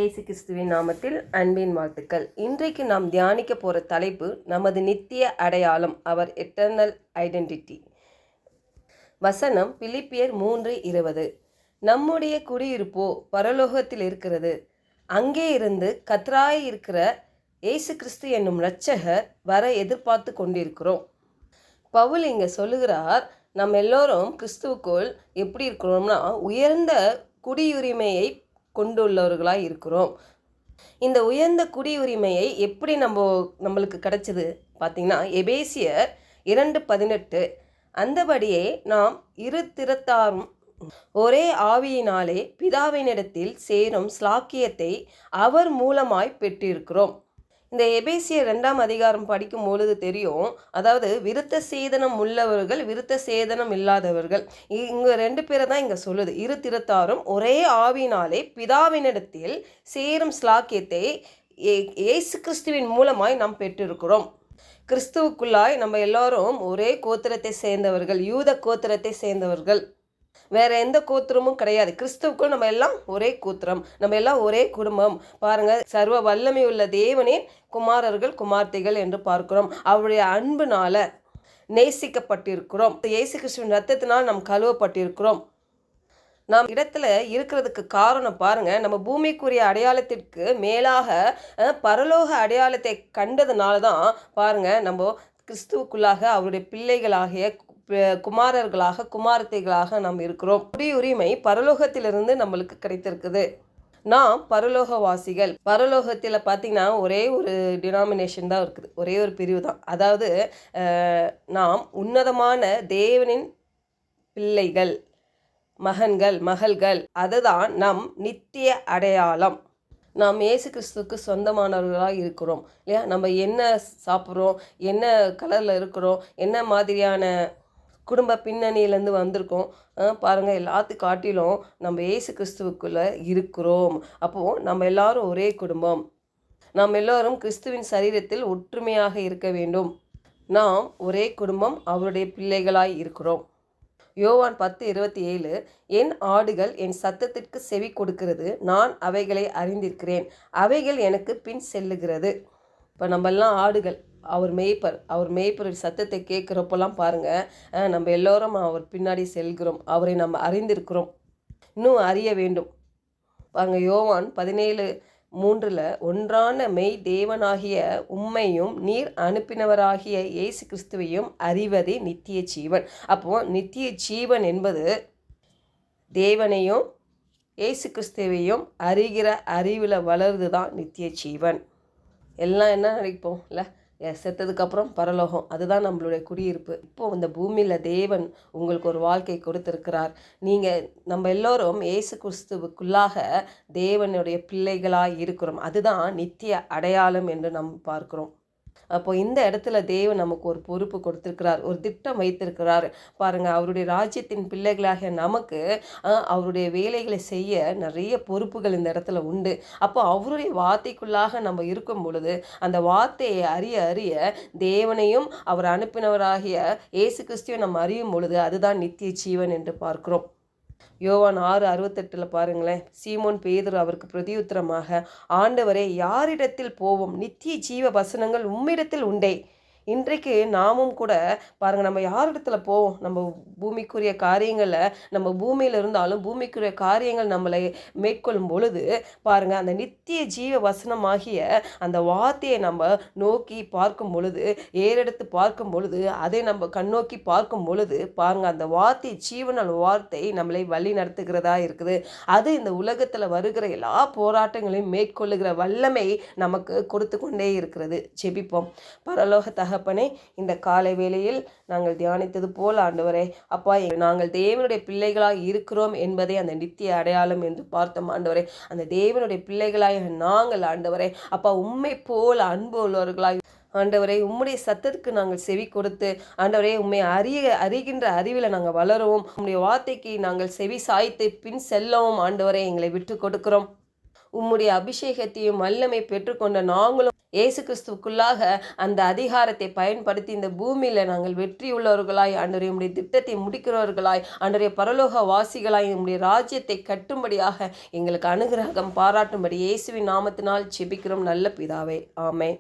இயேசு கிறிஸ்துவின் நாமத்தில் அன்பின் வாழ்த்துக்கள். இன்றைக்கு நாம் தியானிக்க போகிற தலைப்பு நமது நித்திய அடையாளம், அவர் எட்டர்னல் ஐடென்டிட்டி. வசனம் பிலிப்பியர் 3:20. நம்முடைய குடியிருப்போ பரலோகத்தில் இருக்கிறது, அங்கே இருந்து கர்த்தராய் இருக்கிற இயேசு கிறிஸ்து என்னும் இரட்சகர் வர எதிர்பார்த்து கொண்டிருக்கிறோம். பவுல் இங்கே சொல்லுகிறார், நம்ம எல்லோரும் கிறிஸ்துவுக்குள் எப்படி இருக்கிறோம்னா உயர்ந்த குடியுரிமையை கொண்டுள்ளவர்களாக இருக்கிறோம். இந்த உயர்ந்த குடியுரிமையை எப்படி நம்மளுக்கு கிடைச்சது பார்த்தீங்கன்னா, எபேசியர் 2:18. அந்தபடியே நாம் இரு திறத்தாரும் ஒரே ஆவியினாலே பிதாவினிடத்தில் சேரும் ஸ்லாக்கியத்தை அவர் மூலமாய் பெற்றிருக்கிறோம். இந்த எபேசியர் 2ஆம் அதிகாரம் படிக்கும் பொழுது தெரியும், அதாவது விருத்த சேதனம் உள்ளவர்கள், விருத்த சேதனம் இல்லாதவர்கள், இங்கே 2 பேரை தான் இங்கே சொல்லுது. இரு திறத்தாரும் ஒரே ஆவியினாலே பிதாவினிடத்தில் சேரும் ஸ்லாக்கியத்தை இயேசு கிறிஸ்துவின் மூலமாய் நாம் பெற்றிருக்கிறோம். கிறிஸ்துவுக்குள்ளாய் நம்ம எல்லாரும் ஒரே கோத்திரத்தை சேர்ந்தவர்கள், யூத கோத்திரத்தை சேர்ந்தவர்கள், வேற எந்த கோத்திரமும் கிடையாது. கிறிஸ்துவுக்குள் நம்ம எல்லாம் ஒரே கோத்திரம், நம்ம எல்லாம் ஒரே குடும்பம். பாருங்க, சர்வ வல்லமை உள்ள தேவனின் குமாரர்கள் குமார்த்தைகள் என்று பார்க்கிறோம். அவருடைய அன்புனால நேசிக்கப்பட்டிருக்கிறோம். இயேசு கிறிஸ்துவின் ரத்தத்தினால் நாம் கழுவப்பட்டிருக்கிறோம். நாம் இடத்துல இருக்கிறதுக்கு காரணம் பாருங்க, நம்ம பூமிக்குரிய அடையாளத்திற்கு மேலாக பரலோக அடையாளத்தை கண்டதுனால தான் பாருங்க, நம்ம கிறிஸ்துவுக்குள்ளாக அவருடைய பிள்ளைகளாகிய குமாரர்களாக குமாரத்தைகளாக நாம் இருக்கிறோம். குடியுரிமை பரலோகத்திலிருந்து நம்மளுக்கு கிடைத்திருக்குது. நாம் பரலோகவாசிகள். பரலோகத்தில் பார்த்தீங்கன்னா ஒரே ஒரு டினாமினேஷன் தான் இருக்குது, ஒரே ஒரு பிரிவு தான். அதாவது நாம் உன்னதமான தேவனின் பிள்ளைகள், மகன்கள், மகள்கள். அதுதான் நம் நித்திய அடையாளம். நாம் இயேசு கிறிஸ்துவுக்கு சொந்தமானவர்களாக இருக்கிறோம் இல்லையா? நம்ம என்ன சாப்பிட்றோம், என்ன கலரில் இருக்கிறோம், என்ன மாதிரியான குடும்ப பின்னணியிலேருந்து வந்திருக்கோம் பாருங்கள், எல்லாத்துக்கும் காட்டிலும் நம்ம இயேசு கிறிஸ்துவுக்குள்ளே இருக்கிறோம். அப்போது நம்ம எல்லாரும் ஒரே குடும்பம். நாம் எல்லோரும் கிறிஸ்துவின் சரீரத்தில் ஒற்றுமையாக இருக்க வேண்டும். நாம் ஒரே குடும்பம், அவருடைய பிள்ளைகளாய் இருக்கிறோம். யோவான் 10:27, என் ஆடுகள் என் சத்தத்திற்கு செவி கொடுக்கிறது, நான் அவைகளை அறிந்திருக்கிறேன், அவைகள் எனக்கு பின் செல்லுகிறது. இப்போ நம்மெல்லாம் ஆடுகள், அவர் மேய்ப்பர் சத்தத்தை கேட்குறப்பெல்லாம் பாருங்கள், நம்ம எல்லோரும் அவர் பின்னாடி செல்கிறோம், அவரை நம்ம அறிந்திருக்கிறோம், இன்னும் அறிய வேண்டும். பாருங்கள், யோவான் 17:3, ஒன்றான மெய் தேவனாகிய உம்மையும் நீர் அனுப்பினவராகிய இயேசு கிறிஸ்துவையும் அறிவதே நித்திய ஜீவன். அப்போது நித்திய ஜீவன் என்பது தேவனையும் இயேசு கிறிஸ்துவையும் அறிகிற அறிவில் வளருது தான் நித்திய ஜீவன். எல்லாம் என்ன நினைப்போம் இல்லை, செத்ததுக்கப்புறம் பரலோகம், அதுதான் நம்மளுடைய குடியிருப்பு. இப்போது இந்த பூமியில் தேவன் உங்களுக்கு ஒரு வாழ்க்கை கொடுத்துருக்கிறார். நம்ம எல்லோரும் இயேசு கிறிஸ்துவுக்குள்ளாக தேவனுடைய பிள்ளைகளாக இருக்கிறோம். அதுதான் நித்திய அடையாளம் என்று நாம் பார்க்கிறோம். அப்போ இந்த இடத்துல தேவன் நமக்கு ஒரு பொறுப்பு கொடுத்துருக்கிறார், ஒரு திட்டம் வைத்திருக்கிறார். பாருங்கள், அவருடைய ராஜ்யத்தின் பிள்ளைகளாக நமக்கு அவருடைய வேலைகளை செய்ய நிறைய பொறுப்புகள் இந்த இடத்துல உண்டு. அப்போ அவருடைய வார்த்தைக்குள்ளாக நம்ம இருக்கும் பொழுது அந்த வார்த்தையை அறிய அறிய தேவனையும் அவர் அனுப்பினவராகிய இயேசு கிறிஸ்துவையும் நம்ம அறியும் பொழுது அதுதான் நித்திய ஜீவன் என்று பார்க்கிறோம். யோவான் 6:68 பாருங்களேன், சீமோன் பேதுரு அவருக்கு பிரதியுத்தரமாக, ஆண்டவரே, யாரிடத்தில் போவோம்? நித்திய ஜீவ வசனங்கள் உம்மிடத்தில் உண்டே. இன்றைக்கு நாமும் கூட பாருங்கள், நம்ம யாரிடத்துல போவோம்? நம்ம பூமிக்குரிய காரியங்களில், நம்ம பூமியில் இருந்தாலும் பூமிக்குரிய காரியங்கள் நம்மளை மேற்கொள்ளும் பொழுது பாருங்கள், அந்த நித்திய ஜீவ வசனமாகிய அந்த வார்த்தையை நம்ம நோக்கி பார்க்கும் பொழுது, ஏறெடுத்து பார்க்கும் பொழுது, அதை நம்ம கண்ணோக்கி பார்க்கும் பொழுது பாருங்கள், அந்த வார்த்தை ஜீவனால் வார்த்தை நம்மளை வழி நடத்துகிறதா இருக்குது. அது இந்த உலகத்தில் வருகிற எல்லா போராட்டங்களையும் மேற்கொள்ளுகிற வல்லமை நமக்கு கொடுத்து கொண்டே இருக்கிறது. ஜெபிப்போம். பரலோக தகப்பனே, இந்த காலை வேளையில் நாங்கள் தியானித்தது போல் ஆண்டவரே, அப்பா, நாங்கள் தேவனுடைய பிள்ளைகளாய் இருக்கிறோம் என்பதை அந்த நித்திய அடையாளம் என்று பார்த்தோம் ஆண்டவரே. அந்த தேவனுடைய பிள்ளைகளாய் நாங்கள் ஆண்டவரே, அப்பா, உம்மை போல் அன்பு உள்ளவர்களாய் ஆண்டவரே, உம்முடைய சத்தத்துக்கு நாங்கள் செவி கொடுத்து ஆண்டவரே, உம்மை அறிகின்ற அறிவில் நாங்கள் வளரவும், உம்முடைய வார்த்தைக்கு நாங்கள் செவி சாய்த்து பின் செல்லவும் ஆண்டவரே எங்களை விட்டு கொடுக்கிறோம். உம்முடைய அபிஷேகத்தையும் வல்லமை பெற்றுக்கொண்ட நாங்களும் இயேசு கிறிஸ்துவுக்குள்ளாக அந்த அதிகாரத்தை பயன்படுத்தி இந்த பூமியில் நாங்கள் வெற்றியுள்ளவர்களாய் ஆண்டவரே உம்முடைய திட்டத்தை முடிக்கிறவர்களாய் ஆண்டவரே பரலோக வாசிகளாய் உம்முடைய ராஜ்யத்தை கட்டும்படியாக எங்களுக்கு அனுகிரகம் பாராட்டும்படி இயேசுவின் நாமத்தினால் ஜெபிக்கிறோம் நல்ல பிதாவே. ஆமென்.